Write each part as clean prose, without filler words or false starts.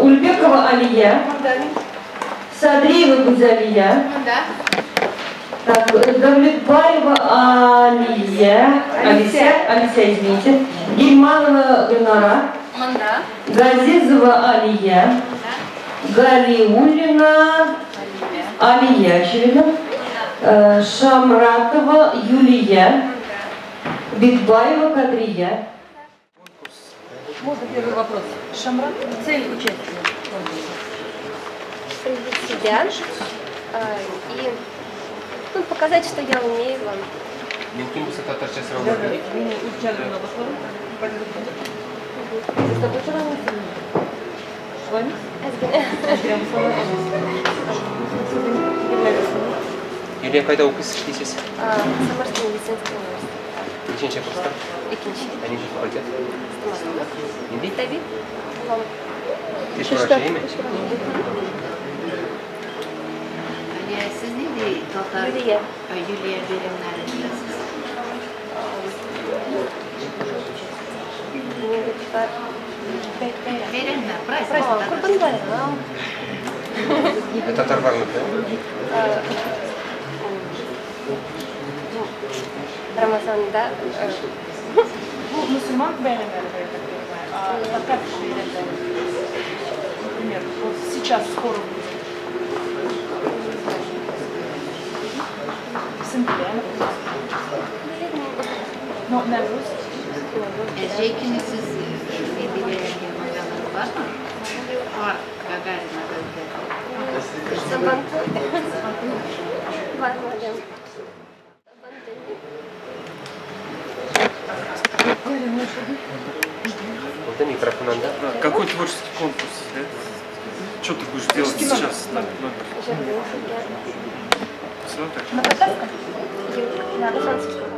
Ульбекова Алия. Садриева Гузалия. Так, Давлетбаева Алия. Алисия, извините. Гильманова Гульнара. Газизова Алия. Галиуллина Алия, очевидно. Шамратова Юлия. Битбаева Кадрия. Можно первый вопрос? Шамрат, цель участия? Проявить себя и показать, что я умею вам. Mümkün bu sefer tartışması olmadı. С вами? Юлия, қайда оқисыз, істейсіз? Самарский медицинский университет. Нешінші курста? Екінші. Нешінші факультет? Нендей? Табиб. Теш врачы ме? Siz neydi? Doktor? Юлия. Юлия Беремнар'dasınız. Беремнар, правильно? Курбан-Байрам. Это Татарбарнов, да? Рамазанда. Ну, мусульман Беремнар, я так понимаю. А как это? Например, вот сейчас скоро будет. No, Nevruz. Eceykiniz siz bilgileriniz var mı? Var. Gagarin'e böyle. Sabantı. Var mı hocam? Вот они, микрофон, да? Какой творческий конкурс? Что ты будешь делать сейчас? Все так? На татарском? На французском.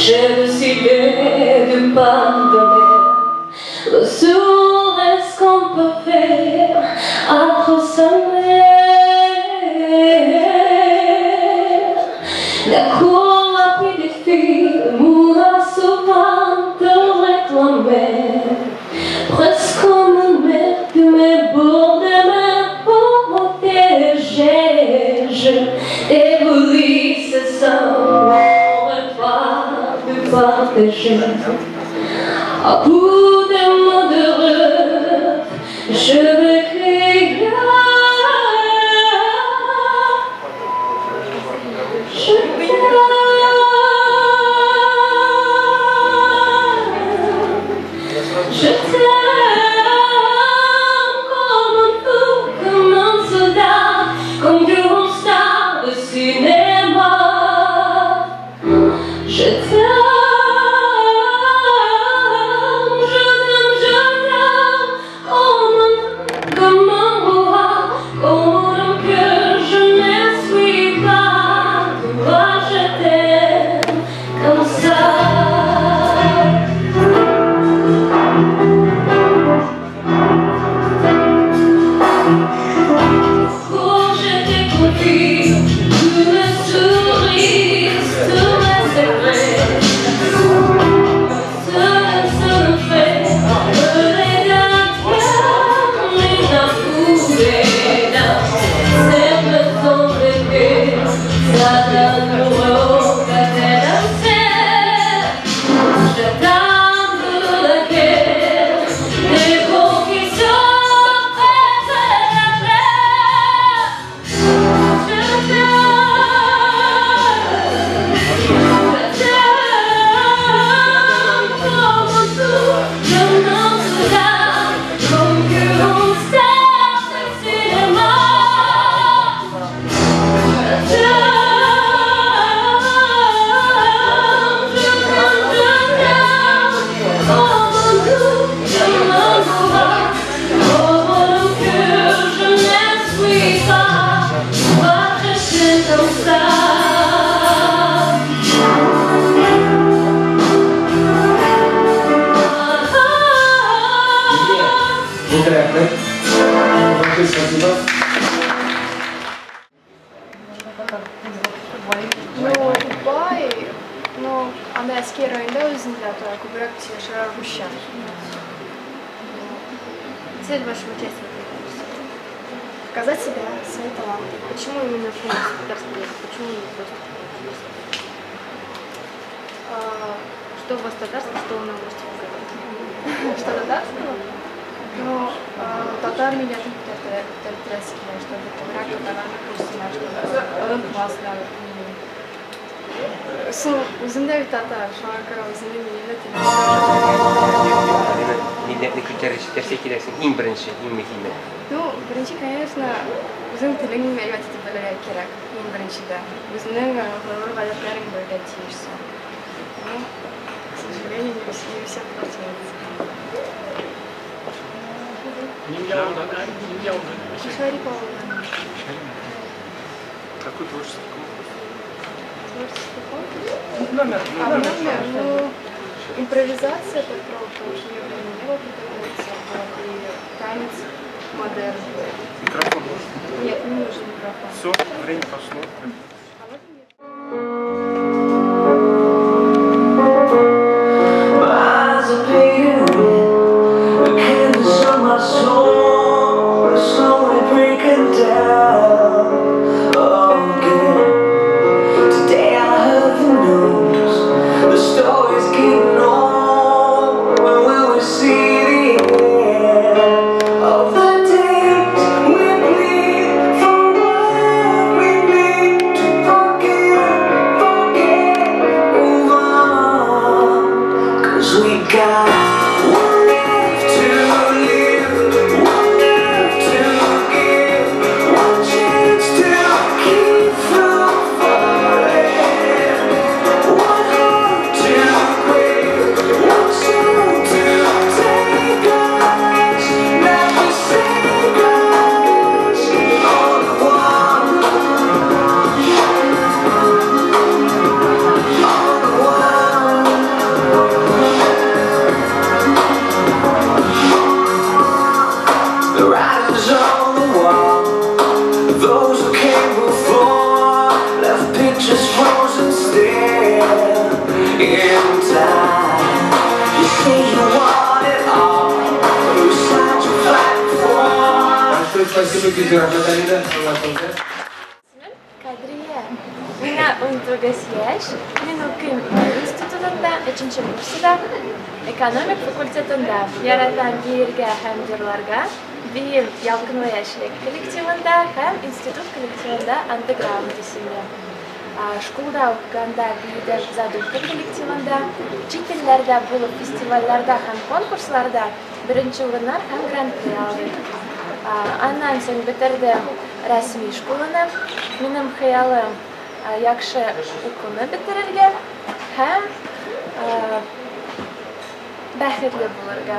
J'ai décidé de pardonner. Le sourd est ce qu'on peut faire entre sa mère. La cour rapide des filles mourra souvent de réclamer. Presque comme une mère que mes bourgs de main pour protéger. Je dévolie ce sang. Partager. À bout d'un mot d'heureux, je vais crier. Je t'aime comme un fou, comme un soldat, comme du bon star de cinéma. Je t'aime. Большое спасибо. Ну, Дубай, ну, она с Керойнда узнаёт, а Кубрак Тишара Руща. Цель вашего участия в этой конкурсе? Показать себя, свои таланты. Почему именно в господарстве? Почему не просто что в татарском, что на можете показать? Что татарского? Ну, татар меня тут это треские, что это Кубрак, татараны курсина, что он классно. Өзімде татар, шоңа көре өзімде Милләтне күтәрүче кирәксең, иң беренче, иң мөһиме. Ну, беренче, конечно, үзең телеңне мәгълүмат итеп белергә кирәк, иң беренчедә. Үзеңнең гадәтләрең белергә тиешсең. Ну, к сожалению, не все получается. Шарипова. Какой творческий конкурс? Творческий конкурс? Номер, ну, импровизация попробовала, потому что мне времени не было приготовиться, и танец модерн. Микрофон нужен? Нет, не нужен микрофон. Все, время пошло. Спасибо, Гюзера Наталья. Kadriye. Mina Unturgas Yaş, men Okum institutunda 3-chi kursida ekonomik fakultetida yaratan yerga hamkorlarga biyim yalqin va yashlik kollektivida ham institut kollektivida underground isimli shkolda o'qiganda biyda zaduvka kollektivida chet ellarda bo'lib festivallarda ham konkurslarda birinchi o'rinlar ham grant pri oldim. Аннан соң бетердем рәсми школаны. Минем хыялым яхшы укуны бетерергә һәм бәхетле булырга.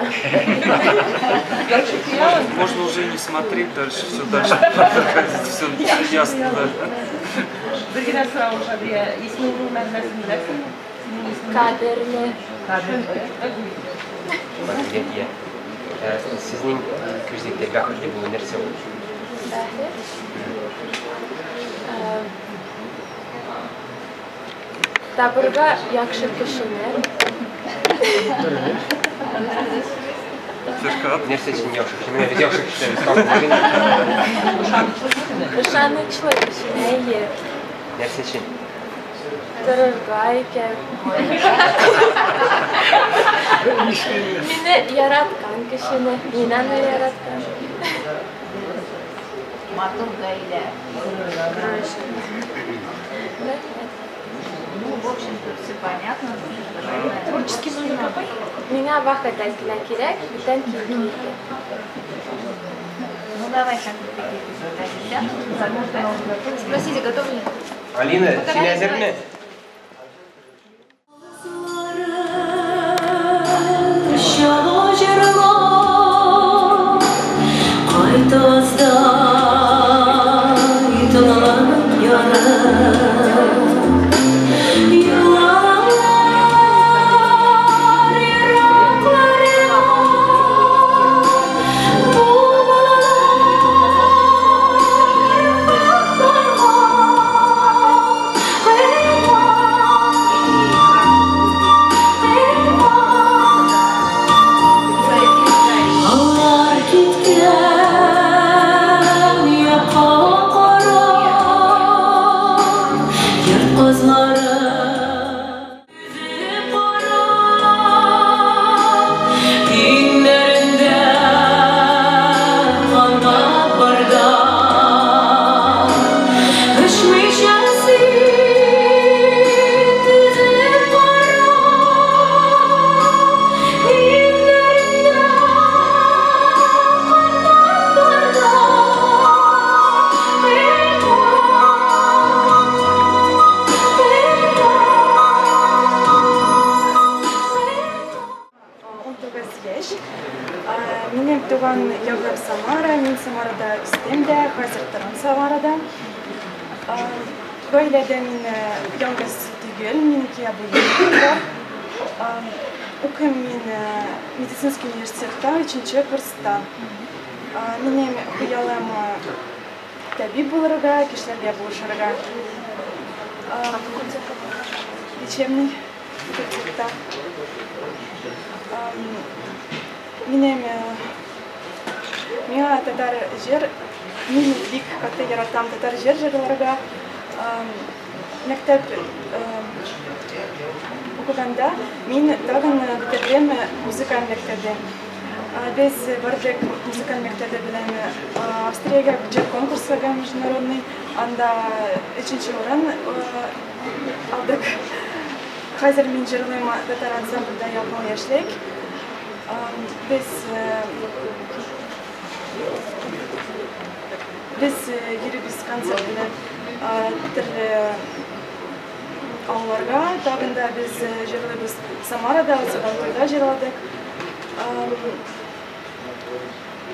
Можно уже не смотреть дальше, все дальше. Все ясно, да. Бергенә сорау Шадия, исмеңнең мәгънәсен беләсеңме? Кадерле. Сезнең күздәге бәхетле булу нәрсә ул? Бәхет. Табырга яхшы кешене. Нәрсә өчен яхшы кешене? Без яхшы кешеләр Ышанычлы кешене. Нәрсә өчен? Дорога икән. Мине яраткан кешене, мине яраткан. Матур гаилә. Ну, в общем-то, все понятно. Творческий номер какой? Меня вахта килә кирәк, бүтән килгән. Ну, давай как-то Спросите, готовы ли? Алина, син әзерме? Oh Самара, мен Самарада істемді, қазір тұрам Самарада. Ғаиләдә мен ялгыз түгел, менікі абыйым бар. Укыйм мен медицинский университетта, 3-нче курста. Минем хыялым табиб булырга, кишләргә булышырга. Лечебный факультетта. Миңа татар жер, мин бик каты яратам татар жер җырларга. Мәктәп укыганда мин тагын бетердем музыкаль мәктәпне. Без бардык музыкаль мәктәбе белән Австриягә бюджет конкурсыга международный, анда 3-нче урын алдык. Хәзер мин җырлыйм татар ансамбльдә якын яшьлек. Biz йөрибез концерт белән төрле авылларга, тагын да без җырлыйбыз Самарада, Сабантуйда җырладык.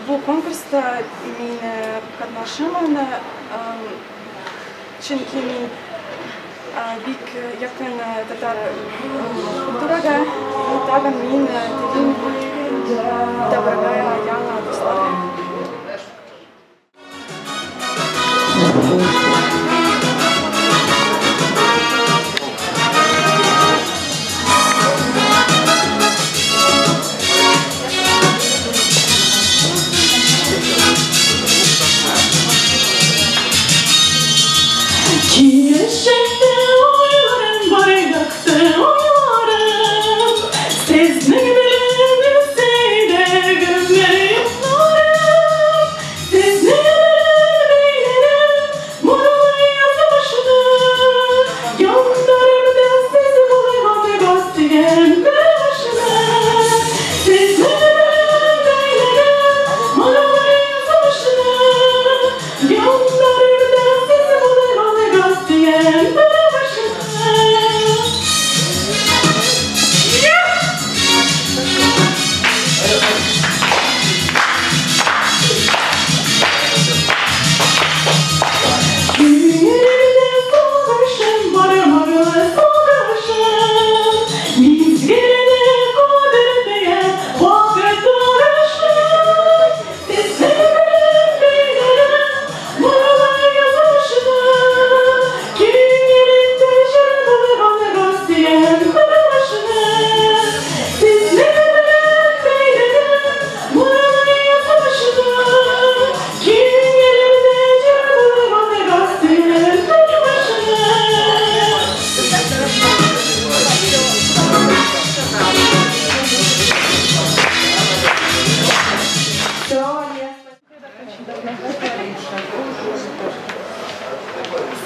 Бу конкурста мин катнашам, чөнки мин бик якын татар культурага, тагын мин телим табарга яңа дуслар.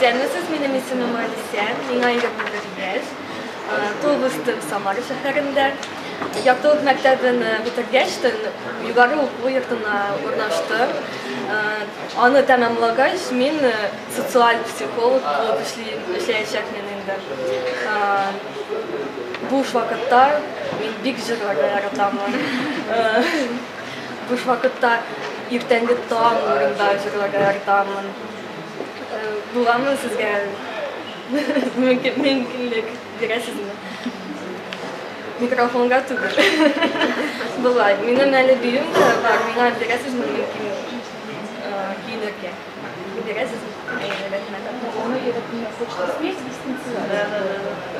Сәннесіз менің есімім Алисия, мен айырып бітіргеш. Туылыстым Самара шәһәрендә. Яктылык мәктәбен бітіргештен югары уку йортына урнаштым. Аны тәмамлагач, мин социаль психолог булып эшләячәкмен инде. Буш вакытта мин бик җырларга яратамын. Буш вакытта иртәнге таң урында җырларга яратамын. Буламы сезгә мөмкинлек бирәсезме? Микрофонга түгел. Булай, минем әле биюм да бар, миңа бирәсезме мөмкин киенергә? Бирәсезме? Он хочет спеть дистанционно.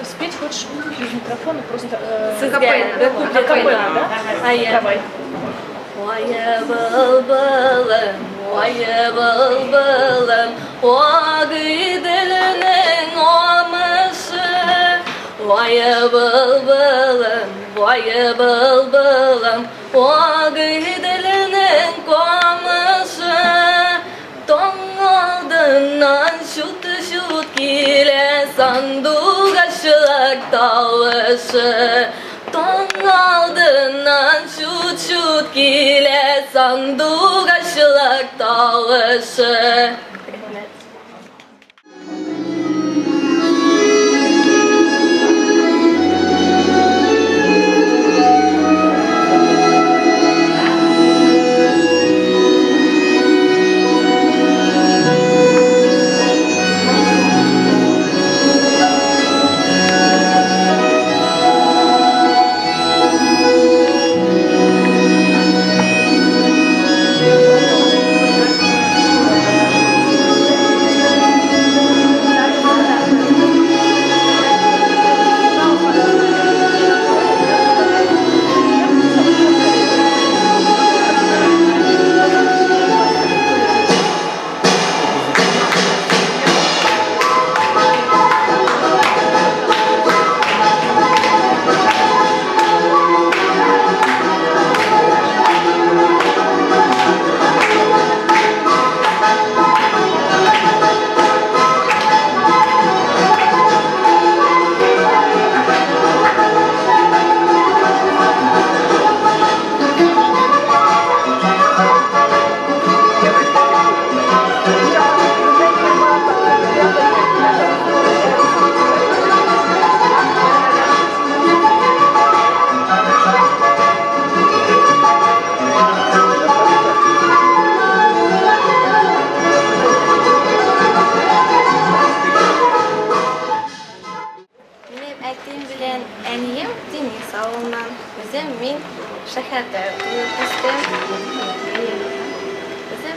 Спеть хочешь без микрофона, просто капельно, да? Давай. Вая былбылым, вая былбылым, вагыйдылының омышы. Вая былбылым, вагыйдылының омышы. Тоң алдынан шут-шут килә сандуғашылар тавышы. Тоң алдынан шут-шут килә сандуғашылар тавышы.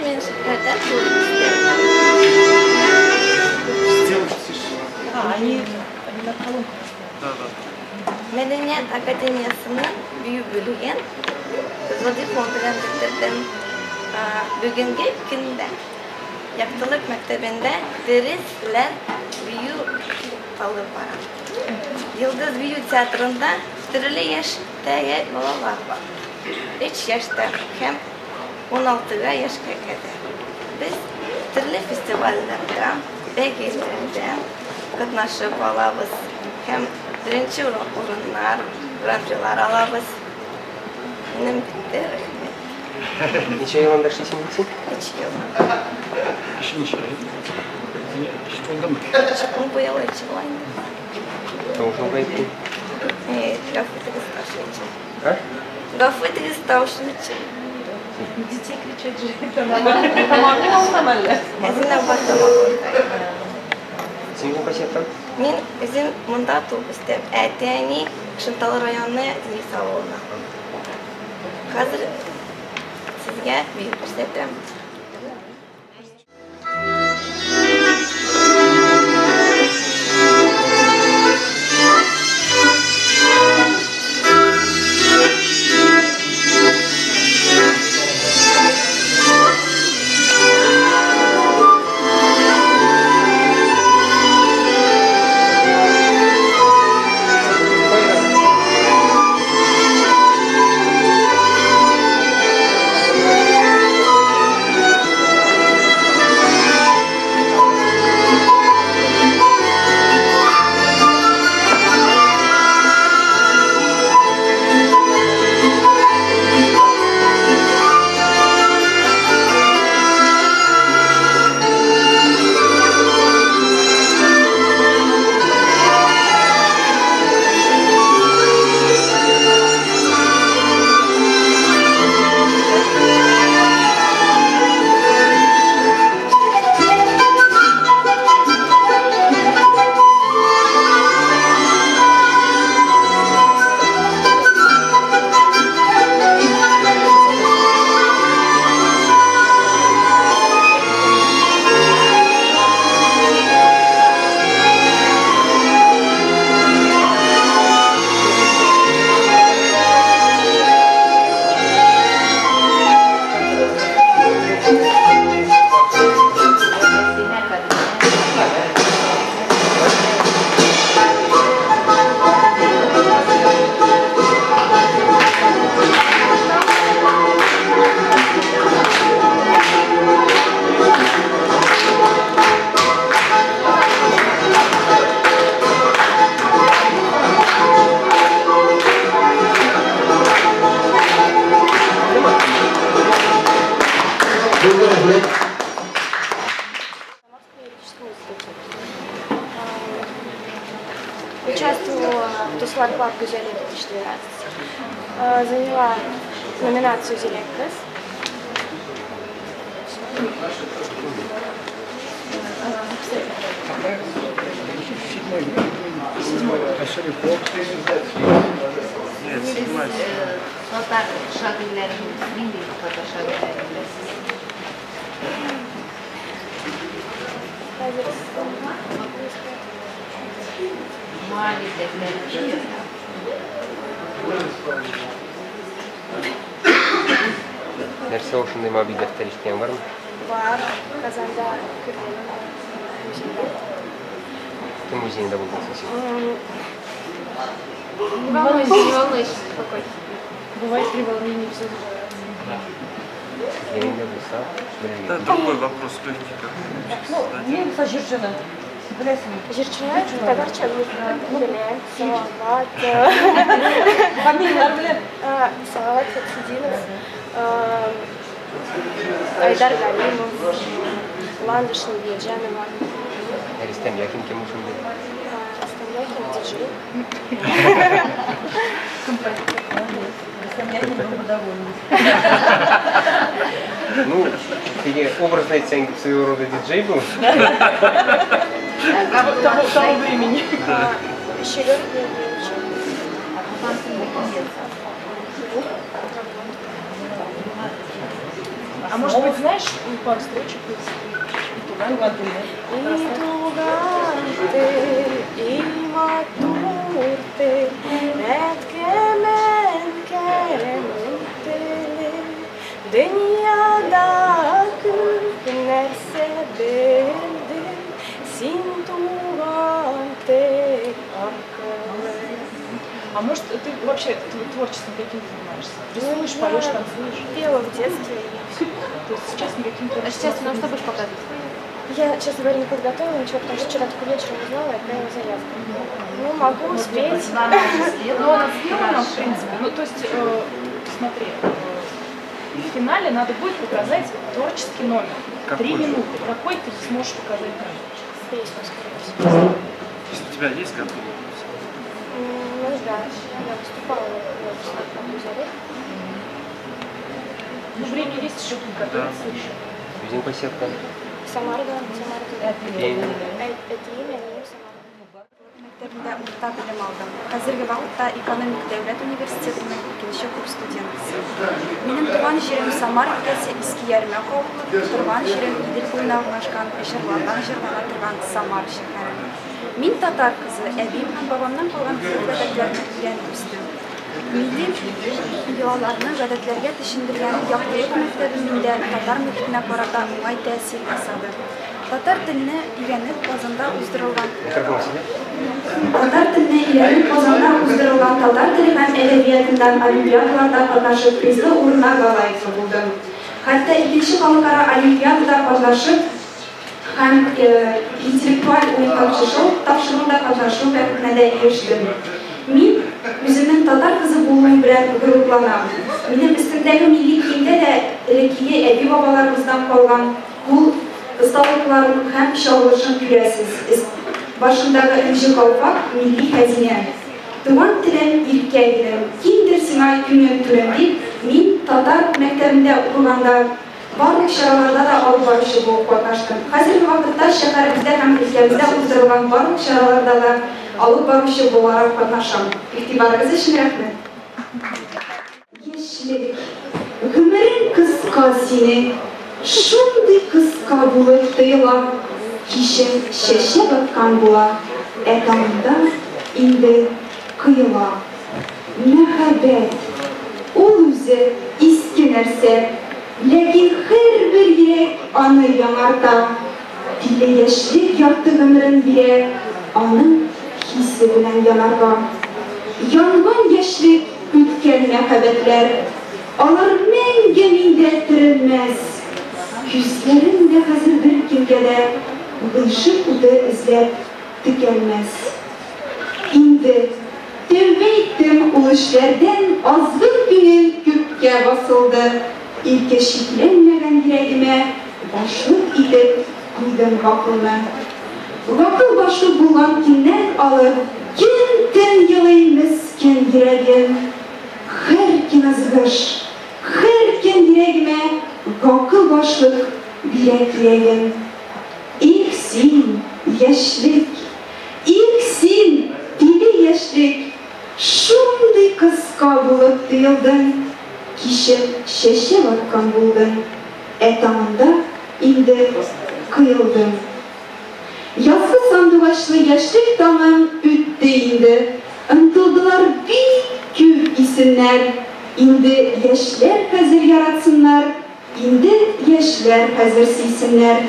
мен шәкәртен туып Сделать тише. Они на колонках. Да. Мәдәният академиясының бию бүлеген Зодих белән бетердем. Бүгенге көндә Яктылык мәктәбендә дәресләр бию алып бара. Йылдыз бию театрында төрле яшьтәге балалар бар. 3 яшьтә һәм 16 яшькә кадәр. Без төрле фестивальләрдә, бәйгеләрдә катнашып алабыз һәм birinci урыннар, гран-прилар алабыз. Минем битте. Нече yılında işin için? 3 ел. Еще ничего. Oldu mu? Bu yıl açılaydı. Должен войти. Гафы старший. А? Гафы старший. Детей кричать же, это нормально. Әзінә баштама. Сен кім қасиеттен? Мен өзім мұнда туып өстем. Әтәни Шынталы районы Денис ауылына. Қазір сізге бию көрсетем. Участвовала в Туслар Клаб Гюзели 2012. Заняла номинацию «Зелень Кыз». Нет, снимать. Notar şagirlerimiz, milli kata şagirlerimiz. Muhalefetlerimiz. Нәрсе ошындай мобиль дәфтер иштеген бармы? Бар. Казанда көргенім. Кім музейінде болдың сен? Волнуюсь. Какой? Бывает при волнении все забывается. Yerinde bulsa, Да, другой вопрос легкий как. Мен сажиржана. Білесің. Жирчина, Тагарча, Биле, Салават, Фамилиялар білем. Салават Фатхидинов, Айдар Галимов, Ландыш Небиджанова, Рустем Яхин кем ушундай? Астамяхин диджей. Рустем был бы доволен. Ну, ты образно айтсаң своего рода диджей был? Того времени. Щелёк Евгеньевич. А может быть, знаешь, пару строчек из Тугантылы. Itugante, imaturte, retkemen kemente, dünyada küp nerse bildim, sin tugante akıllı. А может, ты вообще творчеством каким занимаешься? Рисуешь, поешь, танцуешь? Пела в детстве. То есть сейчас никаким А творчеством? сейчас нам что будешь показывать? Я, честно говоря, не подготовила ничего, потому что вчера только вечером узнала и отправила заявку. Ну, могу успеть. Ну, она сделана, в принципе. Ну, то есть, смотри, в финале надо будет показать творческий номер. Какой? 3 минуты. Какой ты сможешь показать номер? Песню, скорее всего. Если у тебя есть какой-то? Ну, да. Я выступала на Бузаре. Ну, время есть еще подготовиться еще. Өзің поселка. Самара, да. Самара. Это имя, Самара. Мектебинде урта билим алдым. Хәзерге вакытта экономик дәүләт университетының 2нче курс студентысы. Минем туган җирем Самар өлкәсе Иске Ярмәк авылы, торган җирем Идел буена урнашкан җырлардан җырлана торган Самар шәһәре. Мин татар кызы, әбим һәм бабамнан калган гадәтләрне өйрәнеп үстем. Милли йолаларны гадәтләргә төшендергән Яктылык мәктәбендә татар мөхитенә карата уңай тәэсир ясады. Татар телене өйрәнеп Казанда уздырылган татар теле һәм әдәбиятыннан олимпиадаларда катнашып призлы урыннарга лаек булдым. Хәтта 2нче халыкара олимпиадада катнашып һәм интеллектуаль уенга тапшыруында катнашу мөмкинлегенә дә ирештем. Мин үземнең татар кызы булуым белән горурланам. Минем өстендәге милли киемдә дә элеккеге әби-бабаларыбыздан калган кул осталыкларын һәм чагылышын күрәсез. Башындагы инҗе калфак милли хәзинә. Туган телем иркә илем, киндер сиңа күңел түрем дип, мин татар мәктәбендә укыганда барлык чараларда да алып баручы булып катнаштым. Хәзерге вакытта шәһәребездә һәм өлкәбездә уздырылган барлык чараларда да алып баручы буларак катнашам. Игътибарыгыз өчен рәхмәт. Яшьлек, гомерең кыска сине, шундый кыска булып тоела, кичен чәчәк аткан була, таңда инде кыела. Мәхәббәт, ул үзе иске нәрсә, ләкин һәрбер йөрәк аны яңарта. Тиле яшьлек ярты гомерен бирә, аның хисе белән янарга. Янган яшьлек, үткән мәхәббәтләр, алар мәңге миндә терелмәс. Күзләрендә хәзер бер кемгә дә гыйшык уты эзләп текәлмәс. Инде тәүбә иттем ул эшләрдән, азгын күңел күккә басылды. Илке шикләнмәгән йөрәгемә башлык итеп куйдым гакылны. Гакыл башлык булган киннән алып, көн-төн елый мескен йөрәгем. Һәр киназгыш, һәр көн йөрәгемә гакыл башлык бирә кирәгем. Их син, яшьлек, их син, тиле яшьлек, шундый кыска булып тоелдың, кичен чәчәк аткан булдың, таңда инде кыелдың. Язгы сандугачлы яшьлек таңын үтте инде, ынтылдылар бик күп исемнәр, инде яшьләр хәзер яратсыннар, инде яшьләр хәзер сөйсеннәр.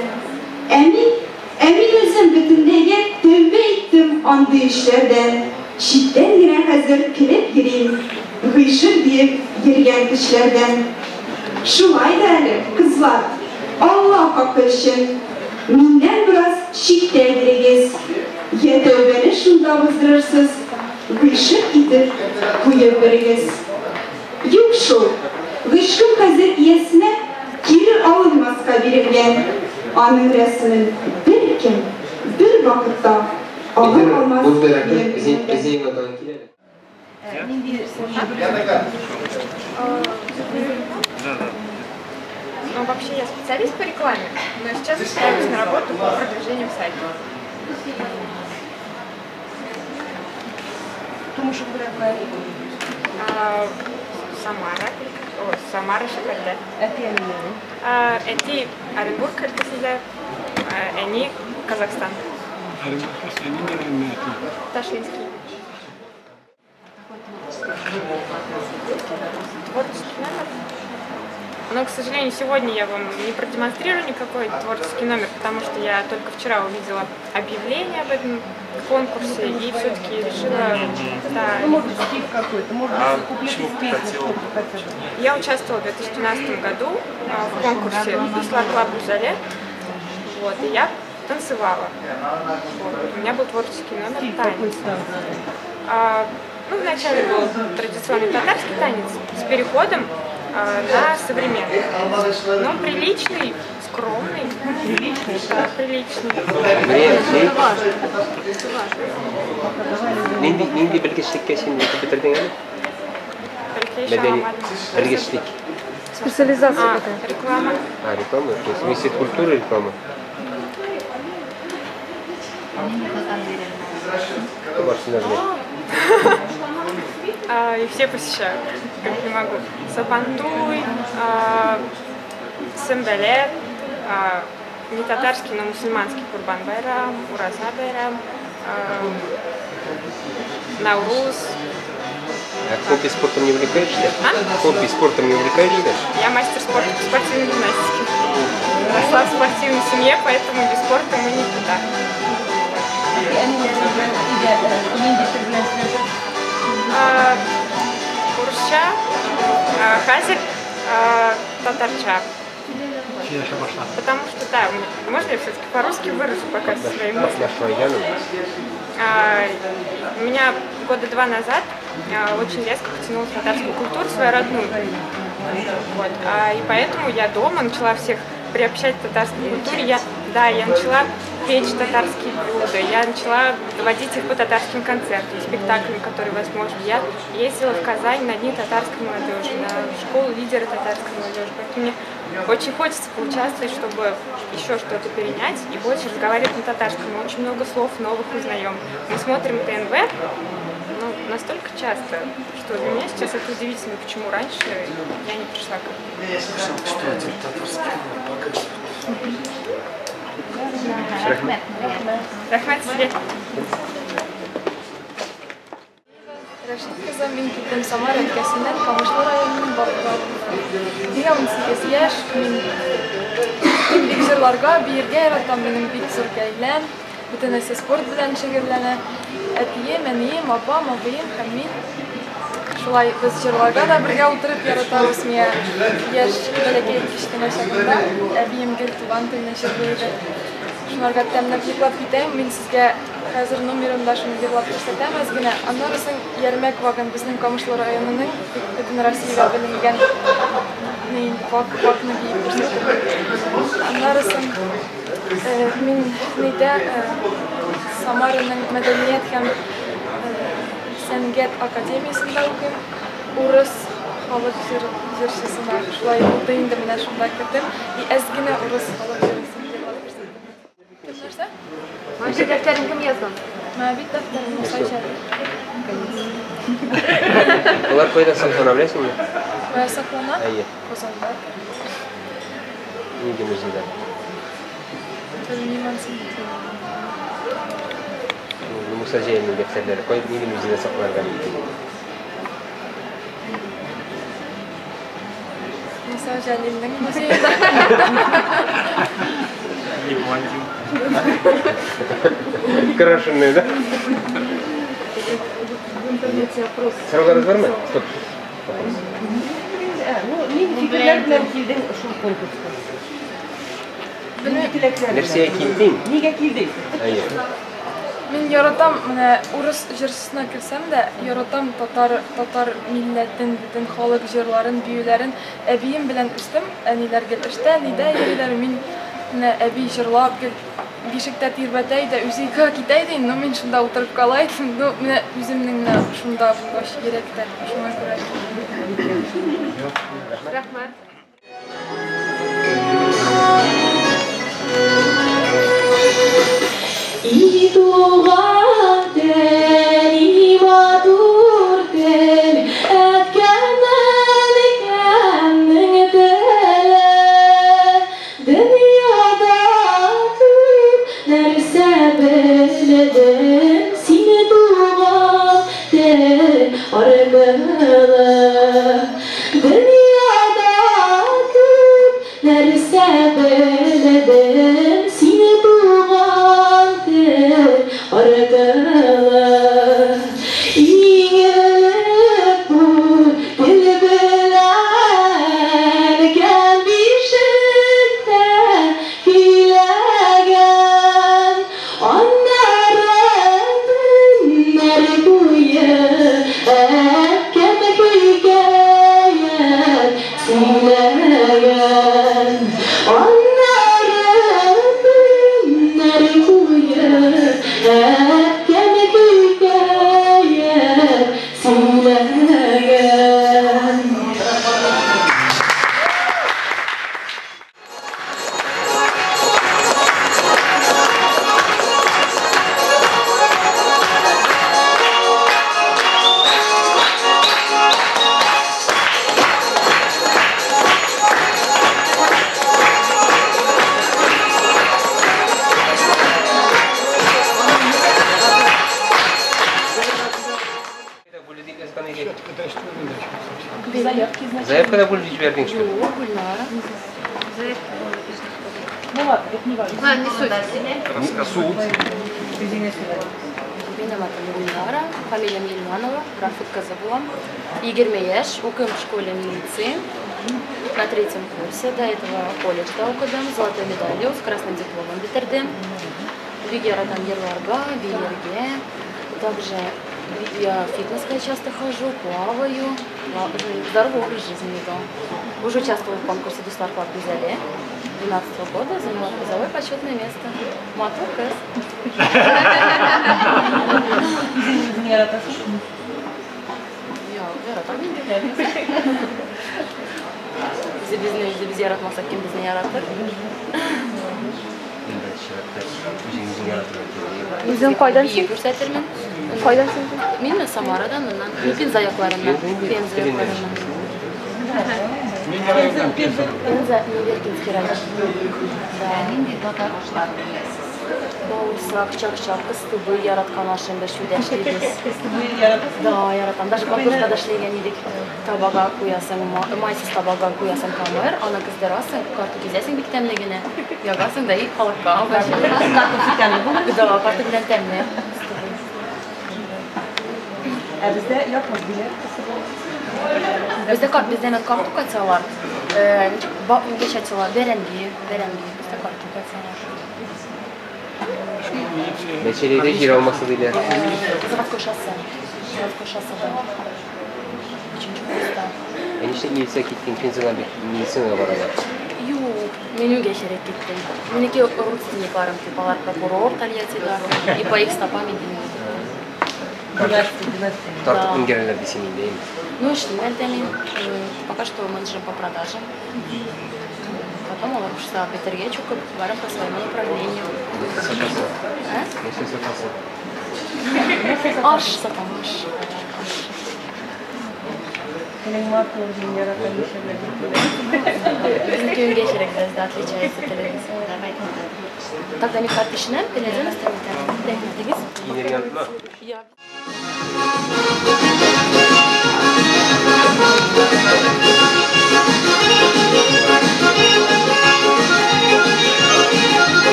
Мин үзем бөтенләйгә тәүбә иттем андый эшләрдән, читтән генә хәзер килеп йөрим, гыйшык диеп йөргән кешеләрдән. Шулай да әле, кызлар, Аллаһ хакы өчен, миннән бераз читтә йөрегез. Я тәүбәне шунда уздырырсыз, гыйшык итеп куеп берегез. Юк шул, гыйшкым хәзер иясенә кире алынмаска бирелгән. Аның рәсемен бер кем, бер вакытта алып алмас. Бұл бәрәкет зейнатан келеді. Ну, вообще я специалист по рекламе, но сейчас устраиваюсь на работу по продвижению сайта. Тому що буде Самара. Самара шәһәрдә. Әти Оренбург өлкәсендә, әни Казахстан. Ташлинский. Творческий номер? Но, к сожалению, сегодня я вам не продемонстрирую никакой творческий номер, потому что я только вчера увидела объявление об этом конкурсе и все-таки решила... Да, может, стих какой-то, может, куплет из песни. Я участвовала в 2012 году в конкурсе «Ислар Бузале», вот, и я танцевала. Вот, у меня был творческий номер «Танец». Ну, вначале был традиционный татарский танец с переходом на современный. Но приличный, скромный. Приличный? Да, приличный. Нинди белгечликке сен бitirdin әле? Белгечлик. Специализация какая? Реклама. Реклама? То есть институт культуры реклама? И все посещают, как не могу. Сабантуй, Сембелет, не татарский, но мусульманский Курбан Байрам, Ураза Байрам, Наурус. Хобби спортом не увлекаешься? Хобби спортом не увлекаешься? Я мастер спорта по спортивной гимнастике. Росла в спортивной семье, поэтому без спорта мы никуда. Курша, хазер, татарча. Потому что, да, можно я все-таки по-русски выражу пока со своим мыслям? У меня года 2 назад очень резко потянулась татарскую культуру, свою родную. Вот. И поэтому я дома начала всех приобщать к татарской культуре. Я начала печь татарские блюда, я начала водить их по татарским концертам, спектаклям, которые возможны. Я ездила в Казань на дни татарской молодежи, на школу лидера татарской молодежи. Поэтому мне очень хочется поучаствовать, чтобы еще что-то перенять и больше разговаривать на татарском. Мы очень много слов новых узнаем. Мы смотрим ТНВ настолько часто, что для меня сейчас это удивительно, почему раньше я не пришла к этому. Рахмет сізге. Рашид кызы, мен кеттім Самара өлкәсеннән, Камышлы районының Бакбуры. Миңа 18 яшь, мин бик җырларга, биергә яратам, минем бик зур гаиләм, бөтенесе спорт белән шөгыльләнә. Әтием, әнием, апам, абыем һәм мин. Шулай без җырларга да бергә утырып яратабыз. Миңа яшь бәләкәй кечкенә чагында әбием гел туган телне җырлый иде. Шуларга тәмләп йоклап китәм. Мин сезгә хәзер номерымда шуны җырлап күрсәтәм. Әзгенә. Аннары соң Ярмәк вагон безнең Камышлы районының бөтен Россиягә беленгән вагонны биеп күрсәтәм. Аннары соң мин Самараның мәдәният һәм сәнгать академиясында укыйм. Урыс халык җырчысына шулай булды инде, менә шунда кертем. Әзгенә урыс халык җырчысын җырлап күрсәтәм. Нәрсә? Ваши дәфтәрен кем язган? Мәбит дәфтәрен Муса. Алар кайда саклана, беләсеңме? Кая саклана? Казанда. Нинди музейда? Белмим аны. Муса Җәлилнең дәфтәрләре нинди музейда сакланырга мөмкин? Муса Җәлилнең музейында. Не блондин. Крашеный, да? Сразу развернуть? Стоп. Нинди фикерләр белән килдең шул конкурска? Нәрсәгә килдең? Нигә килдең? Мин яратам, менә урыс җырчысына керсәм дә, яратам татар милләтен, бөтен халык җырларын, биюләрен. Әбием белән үстем, әниләр гелештә, нидә йөриләр, мин менә әби җырлап, бишектә тирбәтә иде, үзе китә иде, но мин шунда утырып кала идем, но менә үземнең менә шунда булгач йөрәктә, шуңа күрә. Рәхмәт. İyi doğan ten, iyi madur ten, etkenden beleden sine doğan de argala dünyada nerse beleden sine doğan de argala İngelip bu dilbeler gelmişekten hilegen onların nerbuye kemikiyken silegen onların nerbuye kemikiyken silegen Заявка на Гульдич вердin что ли? Ну ладно, это не важно. Ладно, не суть. Суд. Benim adım Gülnara, familiyam Ильманова, графика забыла. 20 яш, окуем в школе милиции на 3-м курсе. До этого колледжда окудым, золотой медалью с красным дипломом битирдим. Вигерадан ерларга, биерге. Также я в фитнеске часто хожу, плаваю. Здоровый образ жизни веду. Уже участвовала в конкурсе Дустар Клаб Гюзеле. 2012 года заняла призовое почетное место. Матур КС. Bizim yaratasın. Yok, yaratmayın. Bizi yaratmasak kim bizni yaratır? Yüzün koydan İyi göstertirmen. Koydan Мен Самарадан, Пенза якларынан. Пенза якларынан. Пенза Веркинский район. Бауырсақ, чақ-чақ, кыстыбы яратқан ашында шүдәшлейбіз. Kıstıbı yaratasın. Да, яратам. Даже картошкада шлеген едік. Табаға куясың, майсыз табаға куясың камыр, аны кыздырасың, карту кезесің бик тәмлегіне. Ягасың да и халыққа. Да, карту білен тәмле. Bizde yapmaz bile. Bizde kartu kaçsalar, geçatsalar, berengi, bizde kartu kaçsalar. Meçeliyle jir olması değil. Zavod koşası da. 3-cü kursda. Enişte milisiya gittin, Penza'dan bir milisiya var ama. Yok, men uyga şerek gittim. Meniki родственникларым, типалар прокурор Тольяттида, и по их стопам идем. Tartık üngereler de senin değil mi? Ну, işlem demin, пока что менеджером по продажам. Потом он ушла в Петергечу, варим по своему направлению. Satası. А? Neşe satası. Аш сатам, аш. Senin matörün yaratan işlerle. Bizimki uyga şerek biraz da отличается телевизор. Тогда не картишнем, телевизор оставите. Дегиз. İğneri yanıtma. Я.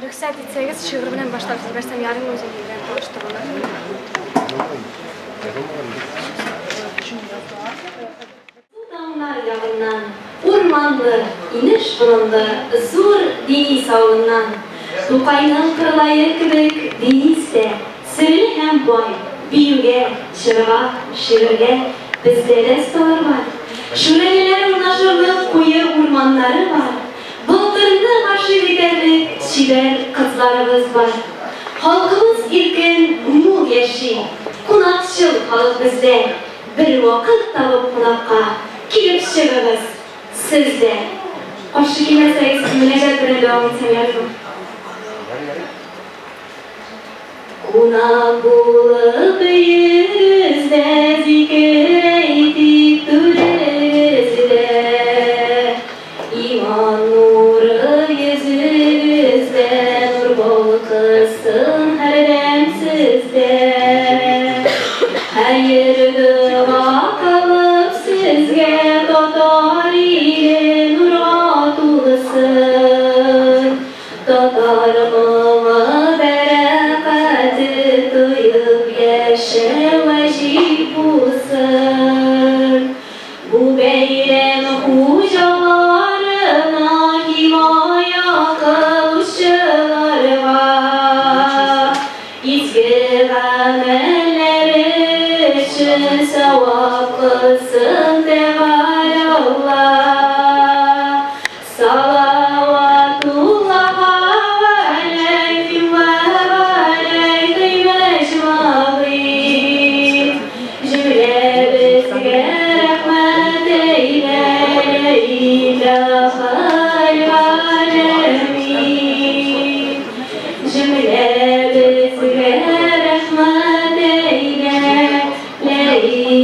Рөхсәт итсәгез, шигырь белән башлап җибәрсәм, ярым үзем белән таныштырырга. bununda zor dini savundan. Tokayның kırlayı kibik deyizde, sürülü hem boy, biyuge, çırığa, şirige, bizde restolar var. Şurelilerin naşırlık koyu urmanları var. Bulutlarında karşı giderlik çiler kızlarımız var. Halkımız ilkin mul yaşay, kunakçıl halk bizde. Bir vakit talıp kunakka, kilip çıgımız sizde. Hoşçu kimeseniz münecat birine devam etsemeyelim. Kunak bulup yüzde zikir eytip duruzde, İman nuru yüzünüzde, nur bol kılsın her dem sizde. Hayır dua kalıp sizge tutar ile nur'a tulsın. Tutarımı bereketi duyup yaşa vecib bulsun. Bu beylem hucalarına himaya kavuşçular var. İzgir ameller için sevap kılsın devar Allah. Salavatullah aleyhim ve aleyhim ecmaîn. Cümlemizge rahmet eyle ilahel alemin. Cümlemizge rahmet eyle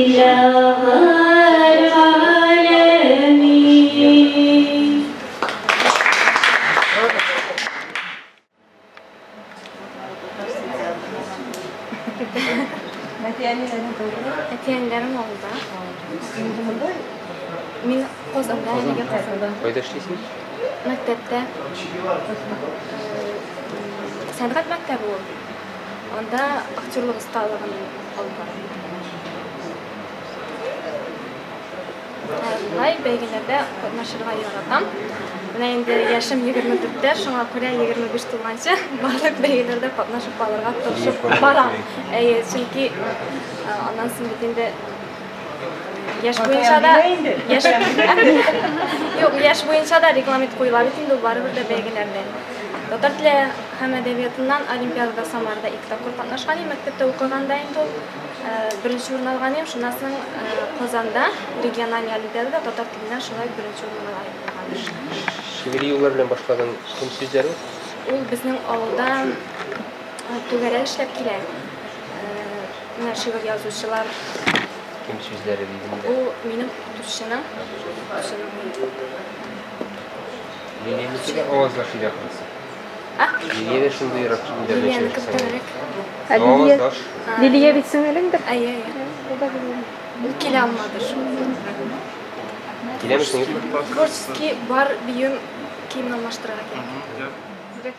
ilahel alemin. Etiyenlerim oldu. Min Qozonda, nega Qozonda? Qayda ishlaysiz? Maktabda. San'at maktabi u. Onda aktyorlik ustaligini olib boraman. Bunday belgilarda qatnashishga yaratam. Mana endi yoshim 24 da, shunga ko'ra 25 to'lgancha barliq belgilarda qatnashib qolishga tirishib boraman. Chunki ondan so'ng endi yaş boyunca da yaş boyunca da reglamet qo'yiladi endi baribir da belgilarda. Татар тілі һәм әдәбиятынан Олимпиадада Самарда 2 тапкыр катнашкан идем. Мәктәптә укыганда инде беренче урын алган идем. Шуннан соң Казанда региональный олимпиадада татар теленнән шулай беренче урын алган. Шигъри юллар белән башлаган кем сүзләре? Ул безнең авылда түгәрә эшләп килә. Менә шигырь язучылар. Кем сүзләре дидем. Ул минем тушчының. Лилияныкыга авазлаш иде кылсы. Лилия да шундай рахмат Лилияны кыптырак. Аваздаш. Лилия бит сеңелеңдер. Ай. Ул килә алмады шул. Киләмесең? Творческий бар биюм кием алмаштырырга кирәк.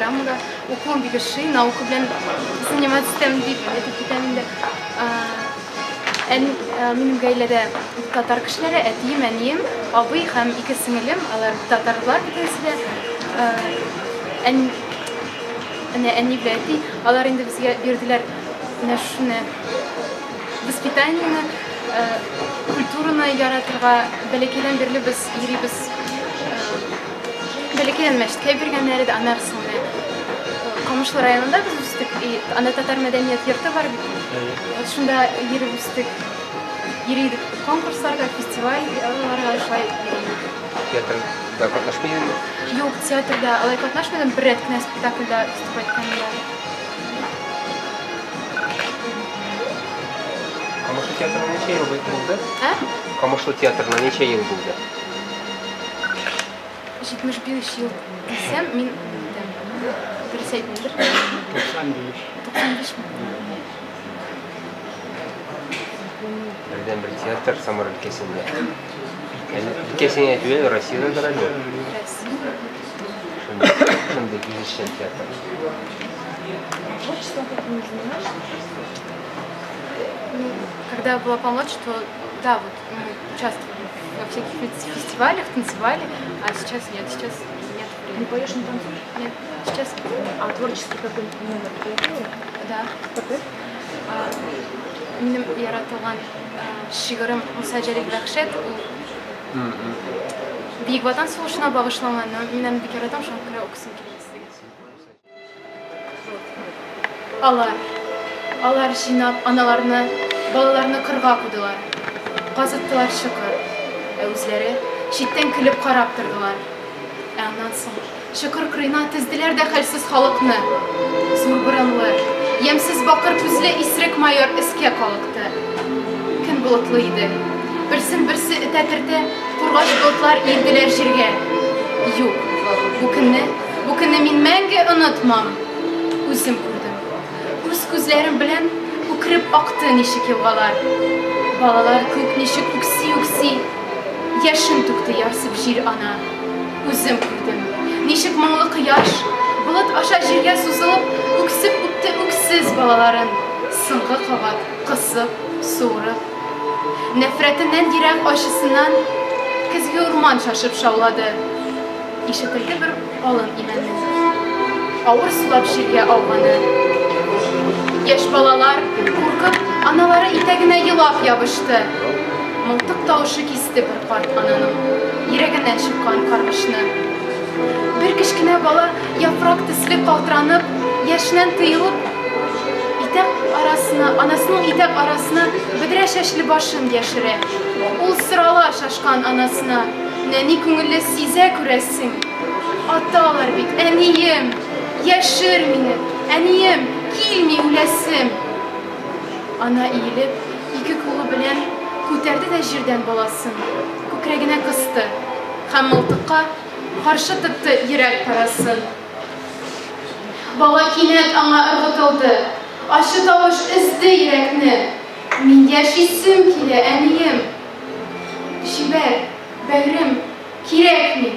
программада оқуым бигіші, наука білен заниматься тем деп кетемінде. Менің ғайлері татар кішілері, әтейім, әнейім, абый һәм ике сіңілім, алар татарлар бітесілі. Әней біләті, алар енді бізге берділер воспитанияны, культураны яратырға бәлекеден берлі біз ерейбіз бәлекеден мәшітке берген әреді анарсыңды. Камышлы районында біз үстік, анда татар мәдәниет ерті бар бит. Шында еріп үстік, ерейдік конкурстарға, фестивальларға шылай ерейдік. Театрда катнашмайдыңбы? Жоқ, театрда алай катнашмайдым, бір рет кінә спектакльда үстіп айтканымда. Камышлы театрна нече ел болды? Камышлы театрна нече ел болды? 75 ел десем, мен дұрыс айтмайдыр. 95 Бірден бір театр Самар өлкесінде. Өлкесіне әтуел Россияда да әлі? Шынды кезішен театр. Творчеством как не занимаешься? Когда я была помладше, то да, вот мы участвовали во всяких фестивалях, танцевали, а сейчас нет, сейчас нет времени. Не поешь, не танцуешь? Нет, сейчас. А творческий какой номер появился? Да. Какой? Минем яратылган шигырым Муса Джалил Рахшет, Бийик Ватан сугышына багышланган, менен бик яратам, шуңа күрә укысым килә. Алар жинап аналарны, балаларны кырга кудылар. Казыттылар шыкыр. Үзләре читтән килеп карап тордылар. Аннан соң шыкыр кырына тездиләр дә хәлсез халыкны. Зур борынлы, ямсыз бакыр күзле исрек майор искә калыкты. Көн болытлы иде. Берсен-берсе этә-төртә, кургаш болытлар иелделәр җиргә. Юк, бу көнне мин мәңге онытмам. Үзем күрдем. Үз күзләрем белән үкереп акты ничек елгалар. Балалар күк ничек үкси, яшен түкте ярсып җир ана. Үзем күрдем. Ничек моңлы кояш, болыт аша җиргә сузылып, үксеп үтте үксез балаларын. Соңгы кабат кысып, суырып. Нәфрәтеннән йөрәк ачысыннан көзге урман шашып шаулады. Ишетелде бер алын имәнне. Авыр сулап җиргә ауганы. Яшь балалар куркып, аналары итәгенә елап ябышты. Мылтык тавышы кисте бер карт ананың йөрәгеннән чыккан каргышны. Бер кечкенә бала яфрак төсле калтыранып, яшеннән тыелып, анасының итәк арасына бөдрә чәчле башын яшерә. Ул сырала шашкан анасына, нәни күңелле сизә күрәсең. Аталар бит, әнием, яшер мине, әнием, килми үләсем. Ана иелеп, ике кулы белән күтәрде дә җирдән баласын. Күкрәгенә кысты һәм мылтыкка каршы тотты йөрәк парасын. Бала кинәт аңа ыргытылды. Ачы тавыш өзде йөрәкне. Мин яшисем килә, әнием. Җибәр, бәгърем, кирәкми.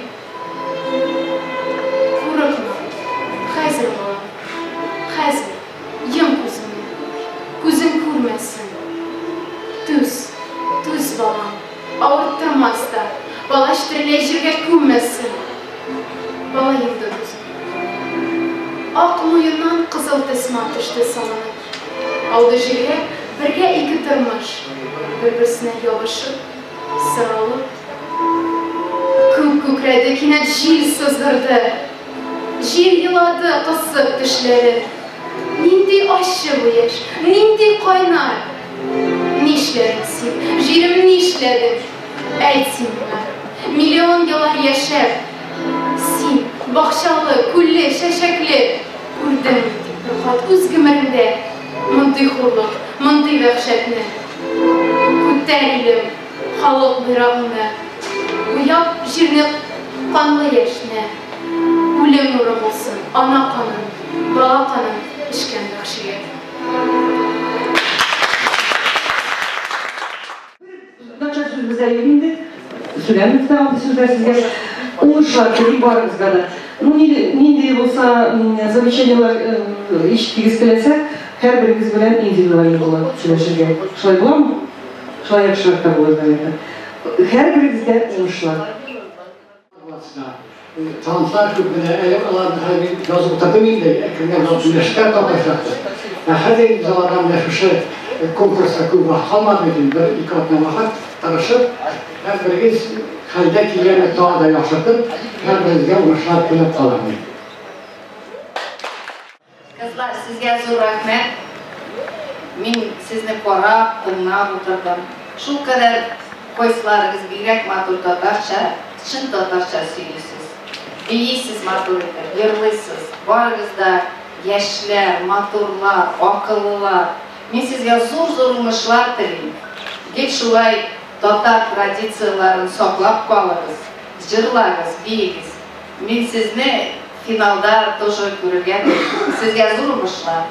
Курыкма. Хәзер бала. Хәзер. Йом күзеңне. Күзең күрмәсен. Түз балам. Авырттырмас та. Бала штерелә җиргә күммәсен. Бала йымды күзен. Ак муеннан кызыл тесма төште салынып. Алды җиргә бергә ике тормыш. Бер-берсенә ябышып, сыралып. Күк күкрәде, кинәт җил сыздырды. Җир елады кысып тешләре. Нинди ачы бу яшь, нинди кайнар. Нишләдең син, җирем нишләдең? Әйт син миңа. Миллион еллар яшәп, син бакчалы, күлле, чәчәкле күрдем бер үз гомеремдә мондый хурлык, мондый вәхшәтне. Күтәр илем, халык байрагына, уяп җирне канлы яшьне. Үлем нуры булсын, ана канын, бала канын эчкән вәхшигә. Начать сүзбізге үйрендік, сөйлеміз де алды сөздер сізге. Уңышлар тілейік барыңызға да. Нинди Нинди болса замечаниялар ишеткигиз келсе, һәр берегез белән индивидуаль булат сөйләшергә. Шулай буламы? Шулай яхшырак та булыр инде. Һәр берегезгә уңышлар. Tanıtlar küpüne elim alanı yazıp takımıydı. Ekimden üniversite toplayacaktı. Her imzalardan nefişi konkursa kuba halmadıydım. Bir ikatına bakıp tarışıp her biriniz haydaki yerine daha da yaşatıp her birinizge uğraşlar kılıp kalandı. Kızlar sizge zor rahmet. Min sizni korap, tımnab oturdum. Şu kadar koyslarınız birek matur tatarça, çın tatarça söylüyorsunuz. İyisiz maturlar, yırlısız, barınızda yaşlar, maturlar, akıllılar. Min sizge zor uğraşlar dileyim. Gel şulay tatar tradisiyalarını saklap kalırız, jırlarız, biyiz. Min sizni finalda тоже görürgen, sizge zor uğraşlar.